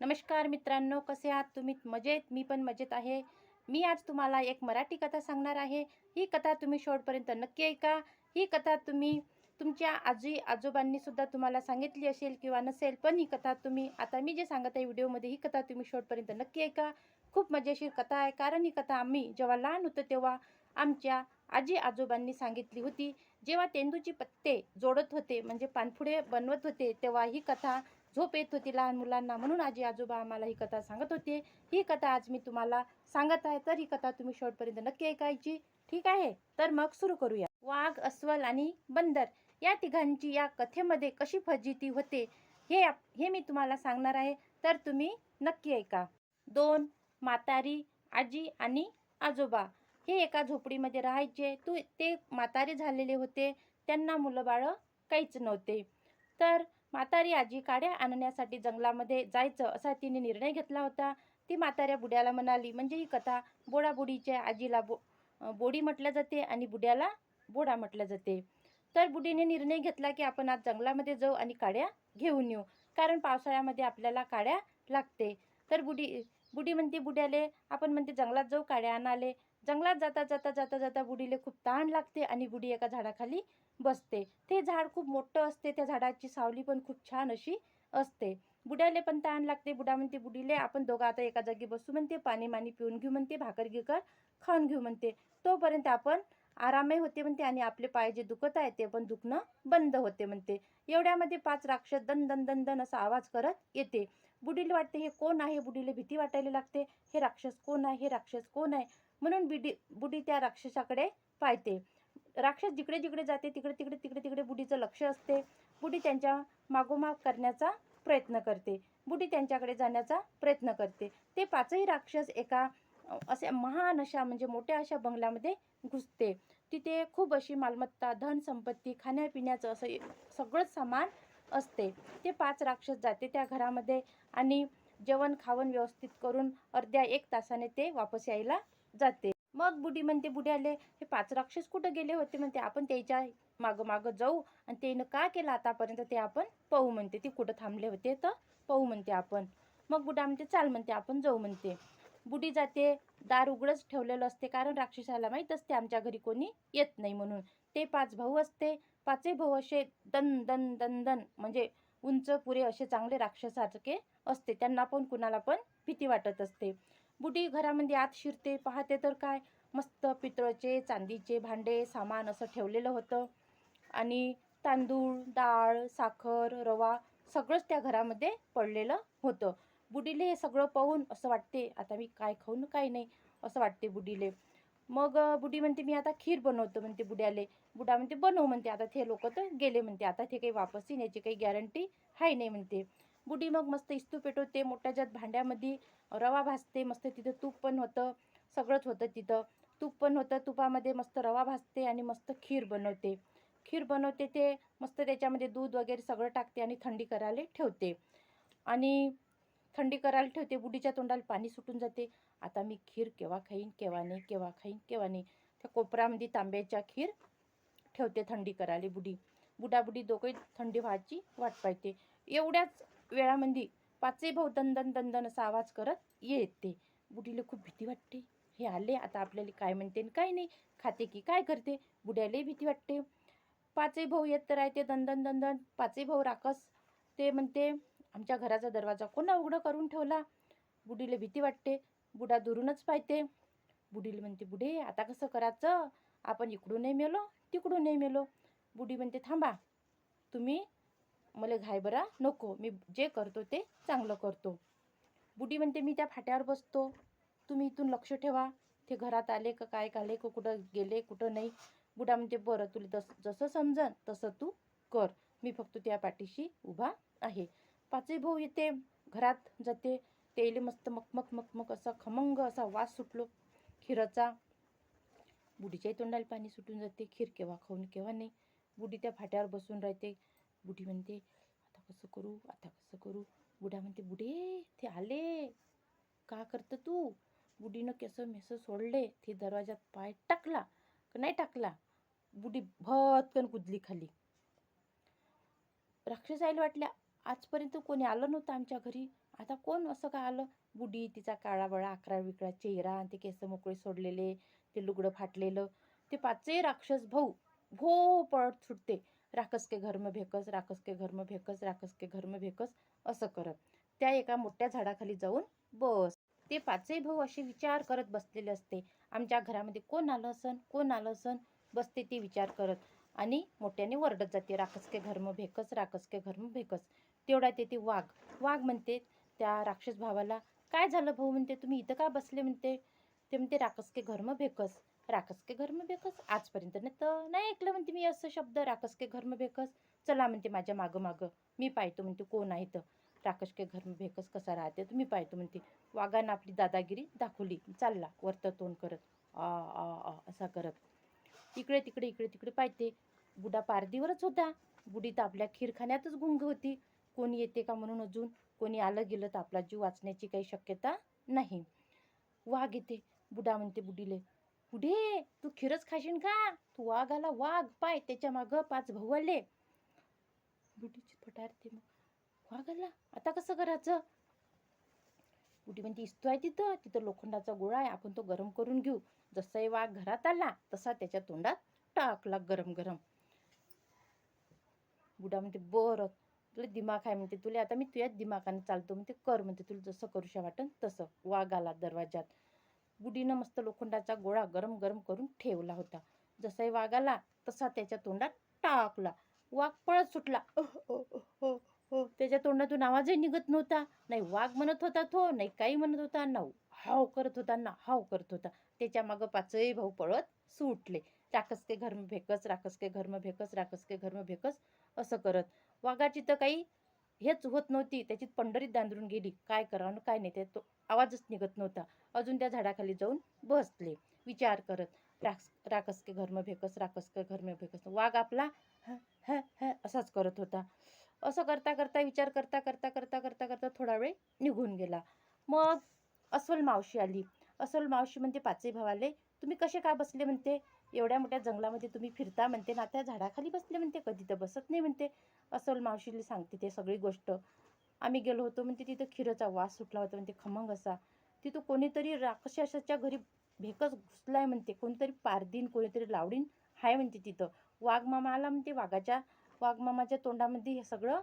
नमस्कार मित्रांनो, कसे आहात तुम्ही? मजेत? मी पण मजेत आहे. मी आज तुम्हाला एक मराठी कथा सांगणार आहे. ही कथा तुम्ही शेवटपर्यंत नक्की ऐका. ही कथा तुम्ही तुमच्या आजी आजोबांनी सुद्धा तुम्हाला सांगितली असेल किंवा नसेल, पण ही कथा तुम्ही आता मी जे सांगत आहे व्हिडिओमध्ये, ही कथा तुम्ही शेवटपर्यंत नक्की ऐका. खूप मजेशीर कथा आहे, कारण ही कथा आम्ही जेव्हा लहान होतो तेव्हा आमच्या आजी आजोबांनी सांगितली होती. जेव्हा तेंदूची पत्ते जोडत होते, म्हणजे पानफुडे बनवत होते, तेव्हा ही कथा झोप येत होती लहान मुलांना, म्हणून आजी आजोबा आम्हाला ही कथा सांगत होते. ही कथा आज मी तुम्हाला सांगत आहे, तर ही कथा तुम्ही शेवटपर्यंत नक्की ऐकायची. ठीक आहे, तर मग सुरू करूया. वाघ, अस्वल आणि बंदर या तिघांची या कथेमध्ये कशी फजिती होते हे मी तुम्हाला सांगणार आहे, तर तुम्ही नक्की ऐका. दोन म्हातारी, आजी आणि आजोबा हे एका झोपडीमध्ये राहायचे. ते म्हातारे झालेले होते, त्यांना मुलं बाळं काहीच नव्हते. तर म्हातारी आजी काड्या आणण्यासाठी जंगलामध्ये जायचं असा तिने निर्णय घेतला होता. ती म्हाताऱ्या बुड्याला म्हणाली, म्हणजे ही कथा बोडाबुडीच्या आजीला बोडी म्हटलं जाते आणि बुड्याला बोडा म्हटलं जाते. तर बुडीने निर्णय घेतला की आपण आज जंगलामध्ये जाऊ आणि काड्या घेऊन येऊ, कारण पावसाळ्यामध्ये आपल्याला काड्या लागते. तर बुडी म्हणते बुड्याले, आपण म्हणते जंगलात जाऊ काड्या आणाले. जंगलात जाता जाता जाता जाता बुडीले खूप तहान लागते आणि बुडी एका झाडाखाली बसते. ते झाड खूप मोठं असते, त्या झाडाची सावली पण खूप छान अशी असते. बुड्याले पण तहान लागते. बुडा म्हणते बुडीले, आपण दोघं आता एका जागी बसू म्हणते, पाणी मानी पिऊन घेऊ म्हणते, भाकर गिकर खाऊन घेऊ म्हणते. तोपर्यंत आपण आरामही होते म्हणते आणि आपले पाय जे दुखत आहे ते पण दुखणं बंद होते म्हणते. एवढ्यामध्ये 5 राक्षस दन दन दन दन असा आवाज करत येते. बुडीला वाटते हे कोण आहे, बुडीला भीती वाटायला लागते. हे राक्षस कोण आहे, हे राक्षस कोण आहे, म्हणून बुडी त्या राक्षसाकडे पाहते. राक्षस जिकडे जिकडे जाते तिकडे तिकडे तिकडे तिकडे बुडीचं लक्ष असते. बुडी त्यांच्या मागोमाग करण्याचा प्रयत्न करते. बुडी त्यांच्याकडे जाण्याचा प्रयत्न करते. ते 5ही राक्षस एका अशा महान अशा म्हणजे मोठ्या अशा बंगल्यामध्ये घुसते. तिथे खूप अशी मालमत्ता, धन संपत्ती, खाण्यापिण्याचं असं सगळंच सामान असते. ते 5 राक्षस जाते त्या घरामध्ये आणि जेवण खावण व्यवस्थित करून अर्ध्या 1 तासाने ते वापस यायला जाते. मग बुडी म्हणते बुड्याले, हे 5 राक्षस कुठं गेले होते म्हणते, आपण त्याच्या मागं मागं जाऊ आणि त्यानं का केलं आतापर्यंत ते आपण पाहू म्हणते. ते कुठं थांबले होते तर पाहू म्हणते आपण. मग बुडा म्हणते चाल म्हणते, आपण जाऊ म्हणते. बुडी जाते. दार उघडच ठेवलेलं असते, कारण राक्षसाला माहीत असते आमच्या घरी कोणी येत नाही म्हणून. ते 5 भाऊ असते. 5ही भाऊ असे दन दन दन दन म्हणजे उंच पुरे असे चांगले राक्षसासारखे असते. त्यांना पण कुणाला पण भीती वाटत असते. बुडी घरामध्ये आत शिरते, पाहते तर काय मस्त पितळचे चांदीचे भांडे सामान असं ठेवलेलं होतं आणि तांदूळ, डाळ, साखर, रवा सगळंच त्या घरामध्ये पडलेलं होतं. बुडीले हे सगळं पाहून असं वाटते, आता मी काय खाऊ न काय नाही असं वाटते बुडीले. मग बुडी म्हणते मी आता खीर बनवतो म्हणते बुड्याले. बुडा म्हणते बनव म्हणते, आता ते लोक तर गेले म्हणते, आता ते काही वापस येण्याची काही गॅरंटी आहे नाही म्हणते. बुडी मग मस्त इस्तू पेटवते, मोठ्याच्यात भांड्यामध्ये रवा भाजते, मस्त तिथं तूप पण होतं, सगळंच होतं तिथं. तूप पण होतं, तुपामध्ये मस्त रवा भाजते आणि मस्त खीर बनवते. खीर बनवते ते मस्त त्याच्यामध्ये दूध वगैरे सगळं टाकते आणि थंडी करायला ठेवते. आणि थंडी करायला ठेवते. बुडीच्या तोंडाला पाणी सुटून जाते. आता मी खीर केव्हा खाईन केव्हा नाही, केव्हा खाईन केव्हा नाही. त्या कोपऱ्यामध्ये तांब्याच्या खीर ठेवते थंडी करायला बुडी. बुडी दोघंही थंडी व्हायची वाट पाहते. एवढ्याच वेळामध्ये 5ही भाऊ दन दन दन दन असा आवाज करत येते. बुडीला खूप भीती वाटते. हे आले आता आपल्याला काय म्हणते आणि काय नाही, खाते की काय करते. बुड्यालाही भीती वाटते. 5ही भाऊ येत राहते दन दन दन दन. 5ही भाऊ राकस ते म्हणते, आमच्या घराचा दरवाजा कोणा उघडं करून ठेवला. बुडीला भीती वाटते. बुडा दुरूनच पाहते. बुडीला म्हणते बुडे आता कसं करायचं, आपण इकडूनही मेलो तिकडूनही मेलो. बुडी म्हणते थांबा, तुम्ही मला घाबरा नको, मी जे करतो ते चांगलं करतो. बुडी म्हणते मी त्या फाट्यावर बसतो, तुम्ही इथून लक्ष ठेवा, ते घरात आले का काय आले का कुठं गेले कुठं नाही. बुडा म्हणते बरं, तुला जसं समजन तसं तू कर, मी फक्त त्या पाठीशी उभा आहे. 5ही भाऊ येते, घरात जाते. तेले मस्त मकमक मकमक असा खमंग असा वास सुटलो खिराचा. बुडीच्याही तोंडाला पाणी सुटून जाते. खीर केव्हा खाऊन केव्हा नाही. बुडी त्या फाट्यावर बसून राहते. बुडी म्हणते आता कसं करू, आता कसं करू. बुडा म्हणते बुडे ते आले, का करतं तू. बुडीनं केस मेस सोडले, ते दरवाजात पाय टाकला का नाही टाकला, बुडी भटकन कुदली खाली. राक्षसाईला वाटल्या आजपर्यंत कोणी आलं नव्हतं आमच्या घरी, आता कोण असं का आलं? बुडी, तिचा काळाबळा आकरा विकरा चेहरा आणि ते केस मोकळे सोडलेले, ते लुगडं फाटलेलं, ते पाचही राक्षस भाऊ भो पळत सुटते. राकस के घर में भेकस, राकस के घर में भेकस, राकस के घर में भेकस असं करत त्या एका मोठ्या झाडाखाली जाऊन बस. ते पाचही भाऊ असे विचार करत बसलेले असते. आमच्या घरामध्ये कोण आलं असन, कोण आलं असन, बसते ते विचार करत आणि मोठ्याने वरडत जाते, राकस के घर में भेकस, राकस के घर में भेकस. तेवढ्यात येते वाघ. वाघ म्हणते त्या राक्षस भावाला, काय झालं भाऊ? म्हणते तुम्ही इथं का बसले? म्हणते. ते म्हणते राकस के घर में भेकस, राकस के घर में भेकस. आजपर्यंत नाही ऐकलं म्हणते मी असं शब्द, राकस के घर में भेकस. चला म्हणते माझ्या मागं मागं, मी पाहतो म्हणते कोण आहे तर. राकस के घर में भेकस कसा राहते तुम्ही पाहतो म्हणते. वाघानं आपली दादागिरी दाखवली. चालला वरतं तोंड करत, आ आ आ असा करत. इकडे तिकडे इकडे तिकडे पाहते. बुडा पारदीवरच होता. बुडी तर आपल्या खीरखान्यातच गुंग होती. कोणी येते का म्हणून अजून. कोणी आलं गेलं तर आपला जीव वाचण्याची काही शक्यता नाही. वाघ येते. बुडा म्हणते बुडीले, बुढे तू खीरच खाशील का? तू वाघ आला वाघ, पाय त्याच्या मागं 5 भाऊ आले. बुडीची फटारते. मग वाघ आला, आता कसं करायचं? बुडी म्हणते इस्तो आहे तिथं, तिथं लोखंडाचा गोळा आहे, आपण तो गरम करून घेऊ. जसाही वाघ घरात आला तसा त्याच्या तोंडात टाकला गरम गरम. बुडा म्हणते बरं, तुला दिमाग आहे म्हणते, तुला आता मी तुझ्याच दिमागाने चालतो म्हणते, कर म्हणते, तुला जसं करूशा वाटन तसं. वाघ आला दरवाजात. बुडीनं मस्त लोखंडाचा गोळा गरम गरम करून ठेवला होता. जसाही वाघ आला तसा त्याच्या तोंडात टाकला. वाघ पळत सुटला. हो, त्याच्या तोंडातून आवाजही निघत नव्हता. नाही वाघ म्हणत होता तो, नाही काही म्हणत होता, ना हाव करत होता ना हाव करत होता. त्याच्या मागं 5ही भाऊ पळत सुटले. राकस के घर में भेकस, राकस के घर में भेकस, राकस के घर में भेकस असं करत. वाघाची तर काही हेच होत नव्हती, त्याची पंढरीत दांदरून गेली. काय करावं काय नाही, तो आवाजच निघत नव्हता. अजून त्या झाडाखाली जाऊन बसले विचार करत. राकस के घर में भेकस, राकस के घर में भेकस. वाघ आपला असाच करत होता. असं करता करता विचार करता करता करता करता करता थोडा वेळ निघून गेला. मग अस्वल मावशी आली. अस्वल मावशी म्हणते 5ही भावाले, तुम्ही कसे काय बसले म्हणते? एवढ्या मोठ्या जंगलामध्ये तुम्ही फिरता म्हणते ना, त्या झाडाखाली बसले म्हणते, कधी तर बसत नाही म्हणते. अस्वल मावशीला सांगते ते सगळी गोष्ट. आम्ही गेलो होतो म्हणते, तिथं खिरचा वास सुटला होता म्हणते खमंग असा. तिथं कोणीतरी राक्षसाच्या घरी भेकच घुसलाय म्हणते, कोणीतरी पारदीन कोणीतरी लावडीन हाय म्हणते तिथं. वाघमामा आला म्हणते, वाघमामाच्या तोंडामध्ये हे सगळं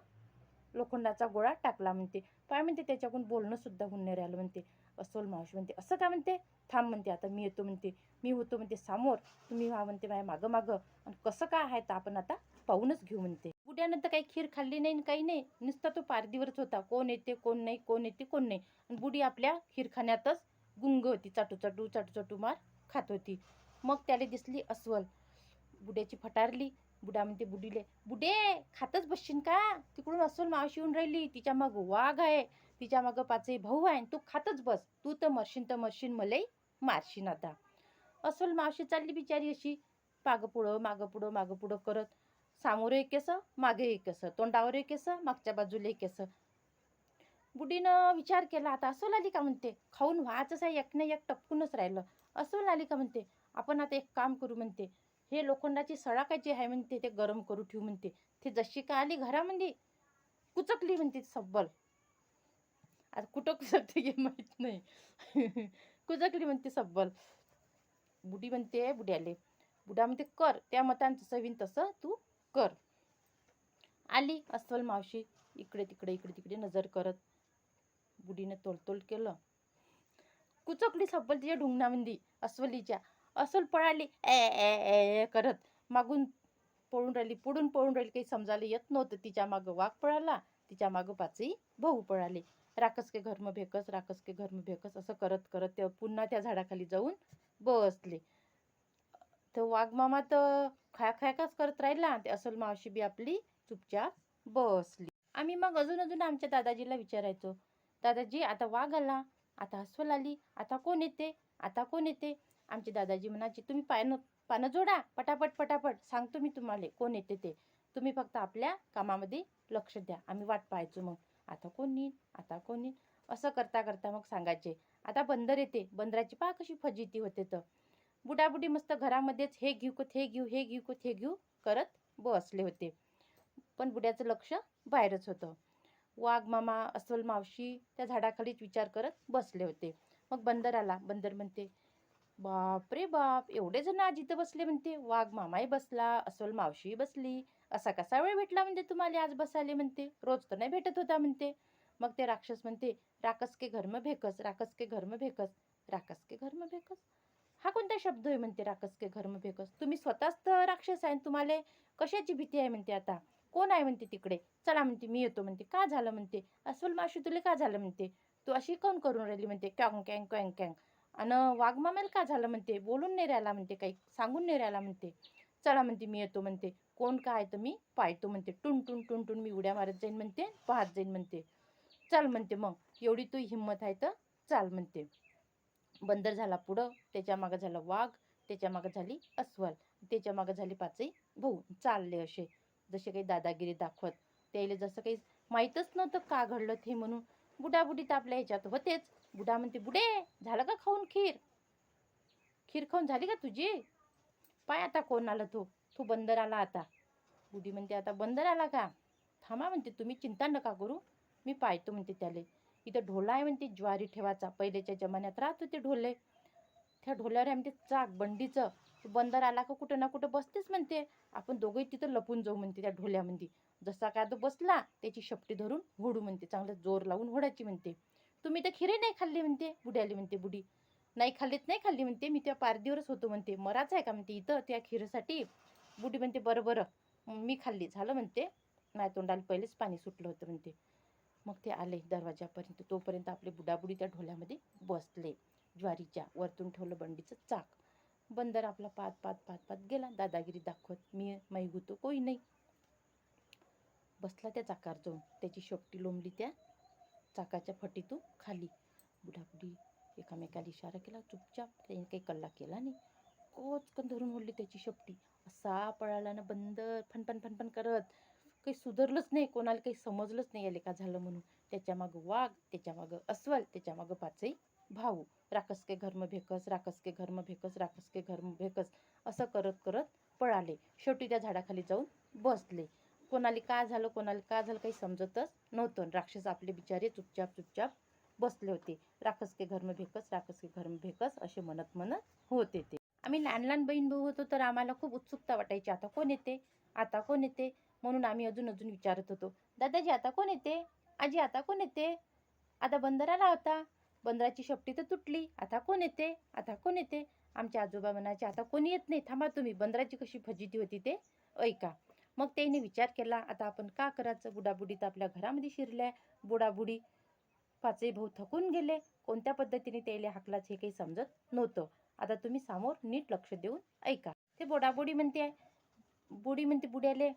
लोखंडाचा गोळा टाकला म्हणते. काय म्हणते त्याच्याकडून बोलणं सुद्धा होऊन नाही राहिलं म्हणते. अस्वल मावशी म्हणते असं का म्हणते? थांब म्हणते, आता मी येतो म्हणते, मी होतो म्हणते समोर, तुम्ही व्हा म्हणते माझ्या मागं मागं, आणि कसं काय आहे तर आपण आता पाहूनच घेऊ म्हणते. बुड्यानं तर काही खीर खाल्ली नाही काही नाही, नुसता तो पारदीवरच होता. कोण येते कोण नाही, कोण येते कोण नाही. आणि बुडी आपल्या खीरखान्यातच गुंग होती, चाटू चाटू चाटू चाटू मार खात होती. मग त्याला दिसली अस्वल. बुड्याची फटारली. बुडा म्हणते बुडीले, बुडे खातच बसशील का? तिकडून अस्वल मावशी येऊन राहिली, तिच्या मग वाघ आहे, तिच्या मागं 5ही भाऊ आहे, तू खातच बस, तू तर मरशील मलाही मारशील आता. अस्वल मावशी चालली बिचारी अशी मागं पुढं मागं पुढं करत. सामोरे एक केस, मागे एक केस, तोंडावर एक केस, मागच्या बाजूला एक केस. बुडीनं विचार केला, आता अस्वल आली का म्हणते, खाऊन व्हायचंच आहे, एक ना एक टपकूनच राहिलं. अस्वल आली का म्हणते, आपण आता एक काम करू म्हणते, हे लोखंडाची सळाकाची आहे म्हणते, ते गरम करू ठेवू म्हणते. ती जशी का आली घरामध्ये कुचकली म्हणते सब्बल. आता कुठं कुचकते हे माहित नाही. कुचकली म्हणते सब्बल. बुडी म्हणते बुड्याले, बुडा म्हणते कर त्या मतान जसं होईन तसं तू कर. आली अस्वल मावशी इकडे तिकडे नजर करत. बुडीनं तोलतोल केलं, कुचकली सब्बल तिच्या ढुंगणामध्ये अस्वलीच्या. अस्वल पळाली ए करत, मागून पळून राहिली, पुढून पळून राहिली, काही समजायला येत नव्हतं. तिच्या मागं वाघ पळाला, तिच्या मागं 5ही भाऊ पळाले. राकस के घर में भेकस, राकस के घर में भेकस असं करत करत ते पुन्हा त्या झाडाखाली जाऊन बसले. तर वाघमामा तर खायाखायाकाच करत राहिला, ते अस्वल मावशी बी आपली चुपचाप बसली. आम्ही मग अजून आमच्या दादाजीला विचारायचो, दादाजी आता वाघ आला, आता अस्वल आली, आता कोण येते, आता कोण येते? आमचे दादाजी म्हणायचे, तुम्ही पानं जोडा पटापट पटापट, सांगतो मी तुम्हाला कोण येते ते, तुम्ही फक्त आपल्या कामामध्ये लक्ष द्या. आम्ही वाट पाहायचो मग, आता कोण येईल, आता कोण येईल, असं करता करता मग सांगायचे, आता बंदर येते. बंदराची पहा कशी फजिती होते. तर बुडाबुडी मस्त घरामध्येच हे घेऊ हे घेऊ हे घेऊ हे घेऊ करत बसले होते. पण बुड्याचं लक्ष बाहेरच होतं. वाघ मामा अस्वल मावशी त्या झाडाखालीच विचार करत बसले होते. मग बंदर आला. बंदर म्हणते, बाप रे बाप, एवढे जण आज इथं बसले म्हणते. वाघ मामाही बसला, अस्वल मावशीही बसली. असा कसा वेळ भेटला म्हणते तुम्हाला आज बसाले म्हणते, रोज तर नाही भेटत होता म्हणते. मग ते राक्षस म्हणते, राकस के घर में भेकस, राकस के घर में भेकस. राकस के घर में भेकस, हा कोणता शब्द आहे म्हणते. राकस के घर में भेकस, तुम्ही स्वतःच तर राक्षस आहे, तुम्हाला कशाची भीती आहे म्हणते. आता कोण आहे म्हणते तिकडे, चला म्हणते मी येतो म्हणते. का झालं म्हणते, अस्वल मावशी तुला का झालं म्हणते, तू अशी कोण करून राहिली म्हणते, कॅंग कॅंग कॅंग कॅंग. आणि वाघ मामाला का झालं म्हणते, बोलून नाही राहिला म्हणते, काही सांगून नाही राहिला म्हणते. चला म्हणते मी येतो म्हणते, कोण काय तर मी पाहतो म्हणते. टुन टुन टुन टुन मी उड्या मारत जाईन म्हणते, पाहत जाईन म्हणते. चल म्हणते, मग एवढी तू हिंमत आहे तर चाल म्हणते. बंदर झाला पुढं, त्याच्या मागं झालं वाघ, त्याच्या मागं झाली अस्वल, त्याच्या मागं झाली पाचही भाऊ. चालले असे जसे काही दादागिरी दाखवत. त्याला जसं काही माहीतच नव्हतं का घडलं ते म्हणून. बुडाबुडी तर आपल्या ह्याच्यात होतेच. बुडा म्हणते, बुडे झालं का खाऊन खीर, खीर खाऊन झाली का तुझी, पाय आता कोण आलं, तो बंदर आला आता. बुडी म्हणते, आता बंदर आला का, थांबा म्हणते, तुम्ही चिंता नका करू, मी पाहतो म्हणते त्याले. इथं ढोला आहे म्हणते ज्वारी ठेवायचा, पहिल्याच्या जमान्यात राहत होते ढोले. त्या ढोल्यावर आहे म्हणते चाक बंडीचं. बंदर आला का कुठं ना कुठं बसतेच म्हणते. आपण दोघंही तिथं लपून जाऊ म्हणते त्या ढोल्यामध्ये. जसा काय तो बसला त्याची शपटी धरून होडू म्हणते, चांगलं जोर लावून होडायची म्हणते. तुम्ही तर खिरे नाही खाल्ली म्हणते, बुड्याली म्हणते बुडी. नाही खाल्ली म्हणते, मी त्या पारदीवरच होतो म्हणते, मराच आहे का म्हणते इथं त्या खिरेसाठी. बुडी म्हणते, बरं बरं मी खाल्ली झालं म्हणते, माझ्या तोंडाला पहिलेच पाणी सुटलं होतं म्हणते. मग ते आले दरवाजापर्यंत, तोपर्यंत आपले बुडाबुडी त्या ढोल्यामध्ये बसले. ज्वारीच्या वरतून ठेवलं बंडीचं चाक. बंदर आपला पात पात पात पात गेला दादागिरी दाखवत, मी गुतो कोई नाही. बसला त्या चाकार जाऊन, त्याची शेपटी लोंबली त्या चाकाच्या फटीतून खाली. बुडाबुडी एकामेकाला इशारा केला, चुपचाप. त्याने काही कल्ला केला नाही, कोचकन धरून ओढली त्याची शेपटी. असा पळाला ना बंदर, फनफन फनफन करत. काही सुधारलंच नाही, कोणाला काही समजलंच नाही याले का झालं म्हणून. त्याच्या मागं वाघ, त्याच्या मागं अस्वल, त्याच्या मागं पाचही भाऊ. राकस के घर में भेकस, राकस के घर में भेकस, राकस के घर में भेकस, असं करत करत पळाले. शेवटी त्या झाडाखाली जाऊन बसले. कोणाला का झालं काही समजतच नव्हतं. राक्षस आपले बिचारे चुपचाप चुपचाप बसले होते. राकस के घर में भेकस, राकस के घर में भेकस असे म्हणत म्हणत होते ते. आम्ही लहान लहान बहीण भाऊ होतो तर आम्हाला खूप उत्सुकता वाटायची, आता कोण येते, आता कोण येते. म्हणून आम्ही अजून अजून विचारत होतो, दादाजी आता कोण येते, आजी आता कोण येते. आता बंदर आला होता, बंदराची शेपटी तर तुटली, आता कोण येते, आता कोण येते. आमचे आजोबा म्हणायचे, आता कोणी येत नाही, थांबा तुम्ही, बंदराची कशी फजिती होती ते ऐका. मग त्याने विचार केला, आता आपण का करायचं. बुडाबुडी तर आपल्या घरामध्ये शिरल्या. बुडाबुडी पाचही भाऊ थकून गेले. कोणत्या पद्धतीने त्याला हाकलाच हे काही समजत नव्हतं. आता तुम्ही समोर नीट लक्ष देऊन ऐका. ते बुडाबुडी म्हणते, बुडी म्हणते बुड्याले,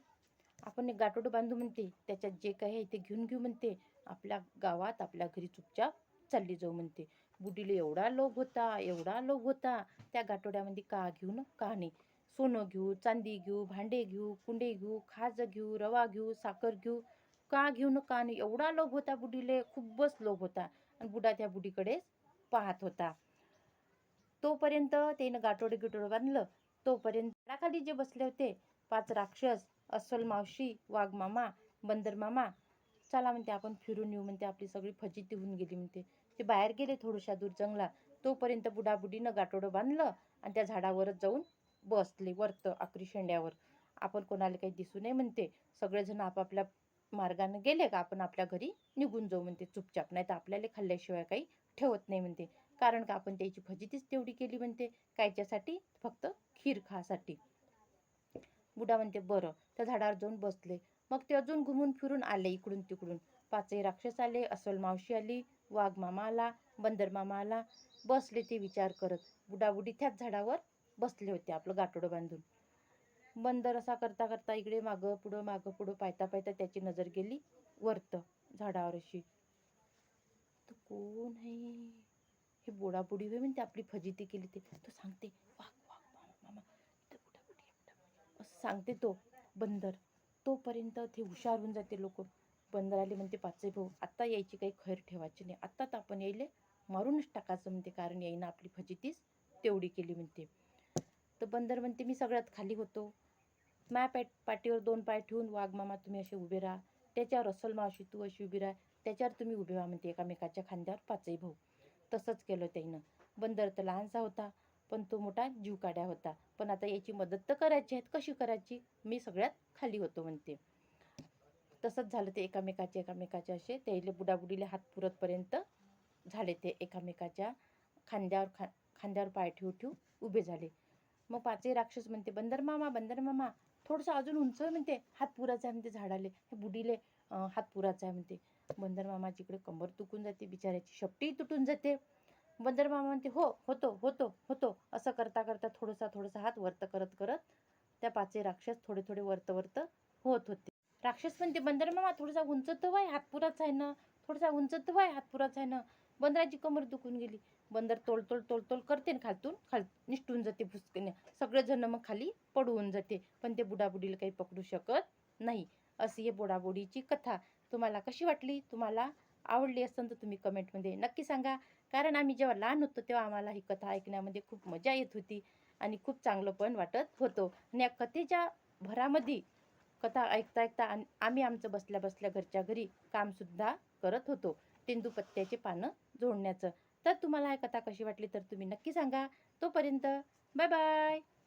आपण एक गाठोडं बांधू म्हणते, त्याच्यात जे काही आहे ते घेऊन घेऊ म्हणते, आपल्या गावात आपल्या घरी चुपचाप चालली जाऊ म्हणते. बुडीला एवढा लोभ होता, एवढा लोभ होता, त्या गाठोड्यामध्ये का घेऊ ना का नाही. सोनं घेऊ, चांदी घेऊ, भांडे घेऊ, कुंडे घेऊ, खाज घेऊ, रवा घेऊ, साखर घेऊ, का घेऊ ना का नाही. एवढा लोभ होता बुडीले, खूपच लोभ होता. आणि बुडा त्या बुडीकडेच पाहत होता. तोपर्यंत त्यानं गाठोडं बांधलं. तोपर्यंत झाडाखाली जे बसले होते पाच राक्षस, अस्वल मावशी, वाघ मामा, बंदर मामा, चला म्हणते आपण फिरून येऊ म्हणते, आपली सगळी फजिती होऊन गेली म्हणते. ते बाहेर गेले थोड्याशा दूर जंगलात. तोपर्यंत बुडाबुडीनं गाठोडं बांधलं आणि त्या झाडावरच जाऊन बसले, वरतं आकरी शेंड्यावर. आपण कोणाला काही दिसू नये म्हणते, सगळेजण आपापल्या मार्गाने गेले का आपण आपल्या घरी निघून जाऊ म्हणते चुपचाप, नाही तर आपल्याला खाल्ल्याशिवाय काही ठेवत नाही म्हणते. कारण का आपण त्याची फजितीच तेवढी केली म्हणते, कायच्यासाठी, फक्त खीर खासाठी. बुडा म्हणते, बरं. त्या झाडावर जाऊन बसले. मग ते अजून घुमून फिरून आले इकडून तिकडून. पाचही राक्षस आले, अस्वल मावशी आली, वाघ मामा आला, बंदर मामा आला. बसले ते विचार करत. बुडाबुडी त्याच झाडावर बसले होते आपलं गाठोडं बांधून. बंदर असा करता करता इकडे मागं पुढं पाहता पाहता त्याची नजर गेली वरतं झाडावर अशी. तो कोण आहे, हे बुडाबुडी होय म्हणते, आपली फजिती केली ते. तो सांगते, वाघ वाघ मामा, असं सांगते तो बंदर. तोपर्यंत ते हुशार होऊन जाते लोक. बंदर आले म्हणते, पाचही भाऊ आता यायची काही खैर ठेवायची नाही, आत्ताच आपण यायले मारूनच टाकायचं म्हणते, कारण याईनं आपली फजितीच तेवढी केली म्हणते. तर बंदर म्हणते, मी सगळ्यात खाली होतो, पाठीवर 2 पाय ठेवून वाघ मामा तुम्ही असे उभे राहा, त्याच्यावर अस्सल मावशी तू अशी उभी राह, त्याच्यावर तुम्ही उभे व्हा म्हणते एकामेकाच्या खांद्यावर पाचही भाऊ. तसंच केलं त्यानं. बंदर तर लहानसा होता, पण तो मोठा जीव काड्या होता. पण आता याची मदत तर करायची आहे, कशी करायची? मी सगळ्यात खाली होतो म्हणते. तसंच झालं ते एकामेकाचे असे त्याले बुडाबुडीले हात पुरतपर्यंत झाले ते एकामेकाच्या खांद्यावर पाय ठेवू उभे झाले. मग पाचही राक्षस म्हणते बंदर मामा थोडंसं अजून उंच म्हणते, हात पुरायचा आहे म्हणते झाडाले, हे बुडीले हात पुरायचा आहे म्हणते. बंदर मामाची इकडे कंबर तुटून जाते, बिचाऱ्याची शेपटी तुटून जाते. बंदर मामा म्हणते हो होतो असं करता करता थोडासा हात वरत करत त्या पाचही राक्षस थोडे वर्त होत होते. राक्षस म्हणते बंदर मामा थोडासा उंच तर व्हाय, हात पुराचा आहे ना, थोडासा उंच तर व्हाय, हात पुराचा आहे ना. बंदराची कमर दुखून गेली. बंदर तोल करते ना खाल निष्ठून जाते भुसकने. सगळेजण मग खाली पडून जाते, पण ते बुडाबुडीला काही पकडू शकत नाही. अशी ही बुडाबुडीची कथा. तुम्हाला कशी वाटली? तुम्हाला आवडली असेल तर तुम्ही कमेंटमध्ये नक्की सांगा. कारण आम्ही जेव्हा लहान होतो तेव्हा आम्हाला ही कथा ऐकण्यामध्ये खूप मजा येत होती आणि खूप चांगलं पण वाटत होतं. आणि या कथेच्या भरामध्ये कथा ऐकता आम्ही आमचं बसल्या घरच्या घरी कामसुद्धा करत होतो, तेंदूपत्त्याचे पानं जोडण्याचं. तर तुम्हाला ही कथा कशी वाटली तर तुम्ही नक्की सांगा. तोपर्यंत बाय बाय.